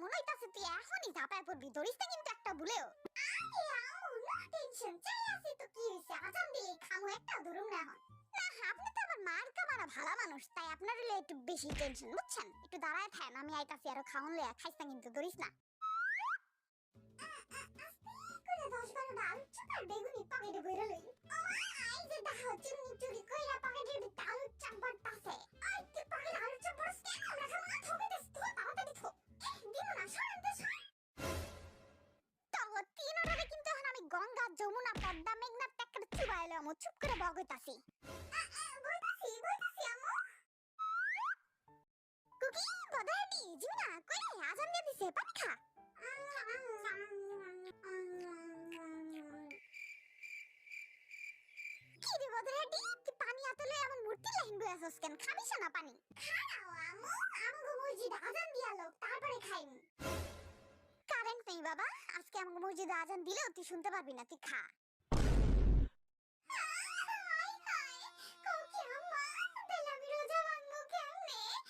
মনে হইতাছে তুই এখনই ঝাঁপায় পড়বি, ধরিস না কিন্তু একটা ভুলেও। আরে আম্মু নো টেনশন, চাই আছে তো কি হইছে, আজান দিলেই খামু, একটা ধরুম না এখন। না আপনি তো আবার মার কামারা ভালো মানুষ, তাই আপনার হলে একটু বেশি টেনশন বুঝছেন। একটু দাঁড়ায় থাকেন, আমি আইতাছি, আরো খাওন লইয়া খাইস না কিন্তু, ধরিস না। আস্তে করে 10-12টা আলু চপ আর বেগুনি পকেটে ভরে লই। এই যে দেখো চিমনি চুরি কইরা পকেটের ভিতরে আলু চপ ভরতাছে। আই তুই পকেটে আলু চপ ভরছ কেন? আমরা খাবো না, থবে দেস তো, তাড়াতাড়ি থো। দিমু না, সরেন তো সর। তো তিন অর্ডারে কিন্তু এখন আমি গঙ্গা যমুনা পদ্মা মেঘনা ট্যাক্কার চুবাইলে আমু চুপ করে বগইতাছি। বইতাছি আমু। কুকি বদানি জিনা কই রে, আজান দিয়ে দিছে, পানি খা। কি রে বদরাডি, তুই পানি আতলে এমন মূর্তি লাইন বয়াছস কেন? খাবিস না পানি? খাও আমু, আমগো মসজিদে আজান দিয়া লোক, তারপরে খাইম। কারেন্ট নেই বাবা, আজকে আমগো মসজিদে আজান দিলেও তুই শুনতে পারবি না, তুই খা।